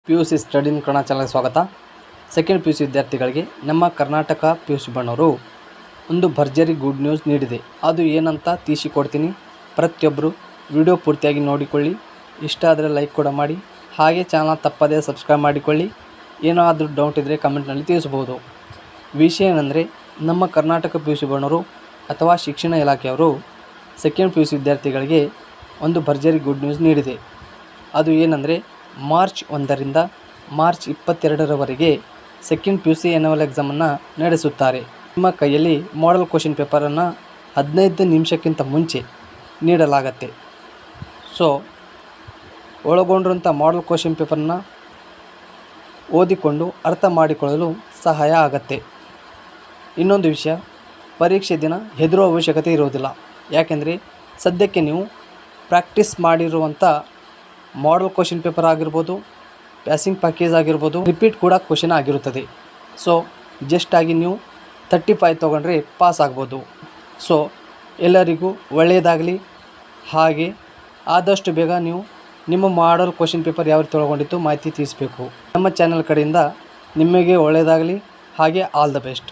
PUC study in Kannada ಚಾನಲ್ಗೆ ಸ್ವಾಗತ. Second PUC ವಿದ್ಯಾರ್ಥಿಗಳಿಗೆ ನಮ್ಮ ಕರ್ನಾಟಕ PUC ಬಣ್ಣವರು ಒಂದು ಭರ್ಜರಿ ಗುಡ್ ನ್ಯೂಸ್ ನೀಡಿದೆ. ಅದು ಏನಂತ ತಿಳಿಸಿಕೊಡ್ತೀನಿ. ಪ್ರತಿಯೊಬ್ಬರು ವಿಡಿಯೋ ಪೂರ್ತಿಯಾಗಿ ನೋಡಿಕೊಳ್ಳಿ. ಇಷ್ಟ ಆದರೆ ಲೈಕ್ ಕೂಡ ಮಾಡಿ. ಹಾಗೆ ಚಾನಲ್ ತಪ್ಪದೇ ಸಬ್ಸ್ಕ್ರೈಬ್ ಮಾಡಿಕೊಳ್ಳಿ. ಏನಾದರೂ ಡೌಟ್ ಇದ್ದರೆ ಕಮೆಂಟ್ನಲ್ಲಿ ತಿಳಿಸಬಹುದು. ವಿಷಯ ಏನೆಂದರೆ, ನಮ್ಮ ಕರ್ನಾಟಕ PUC ಬಣ್ಣವರು ಅಥವಾ ಶಿಕ್ಷಣ ಇಲಾಖೆಯವರು ಸೆಕೆಂಡ್ PUC ವಿದ್ಯಾರ್ಥಿಗಳಿಗೆ ಒಂದು ಭರ್ಜರಿ ಗುಡ್ ನ್ಯೂಸ್ ನೀಡಿದೆ. ಅದು ಏನಂದರೆ, ಮಾರ್ಚ್ 1ರಿಂದ ಮಾರ್ಚ್ 22ರವರೆಗೆ ಸೆಕೆಂಡ್ PUC ಆ್ಯನ್ಯುವಲ್ ಎಕ್ಸಾಮನ್ನು ನಡೆಸುತ್ತಾರೆ. ನಿಮ್ಮ ಕೈಯಲ್ಲಿ ಮಾಡೆಲ್ ಕ್ವಶನ್ ಪೇಪರನ್ನು 15 ನಿಮಿಷಕ್ಕಿಂತ ಮುಂಚೆ ನೀಡಲಾಗತ್ತೆ. ಸೊ ಒಳಗೊಂಡಿರುವಂಥ ಮಾಡೆಲ್ ಕ್ವಶನ್ ಪೇಪರನ್ನು ಓದಿಕೊಂಡು ಅರ್ಥ ಮಾಡಿಕೊಳ್ಳಲು ಸಹಾಯ ಆಗತ್ತೆ. ಇನ್ನೊಂದು ವಿಷಯ, ಪರೀಕ್ಷೆ ದಿನ ಹೆದರುವ ಅವಶ್ಯಕತೆ ಇರುವುದಿಲ್ಲ. ಯಾಕೆಂದರೆ ಸದ್ಯಕ್ಕೆ ನೀವು ಪ್ರಾಕ್ಟೀಸ್ ಮಾಡಿರುವಂಥ ಮಾಡೆಲ್ ಕ್ವಶನ್ ಪೇಪರ್ ಆಗಿರ್ಬೋದು, ಪ್ಯಾಸಿಂಗ್ ಪ್ಯಾಕೇಜ್ ಆಗಿರ್ಬೋದು, ರಿಪೀಟ್ ಕೂಡ ಕ್ವಶನ್ ಆಗಿರುತ್ತದೆ. ಸೊ ಜಸ್ಟ್ ಆಗಿ ನೀವು 35 ತೊಗೊಂಡ್ರೆ ಪಾಸ್ ಆಗ್ಬೋದು. ಸೊ ಎಲ್ಲರಿಗೂ ಒಳ್ಳೆಯದಾಗಲಿ. ಹಾಗೆ ಆದಷ್ಟು ಬೇಗ ನೀವು ನಿಮ್ಮ ಮಾಡೆಲ್ ಕ್ವಶನ್ ಪೇಪರ್ ಯಾವ ರೀತಿ ಒಳಗೊಂಡಿತ್ತು ಮಾಹಿತಿ ತಿಳಿಸಬೇಕು. ನಮ್ಮ ಚಾನಲ್ ಕಡೆಯಿಂದ ನಿಮಗೆ ಒಳ್ಳೆಯದಾಗಲಿ. ಹಾಗೆ ಆಲ್ ದ ಬೆಸ್ಟ್.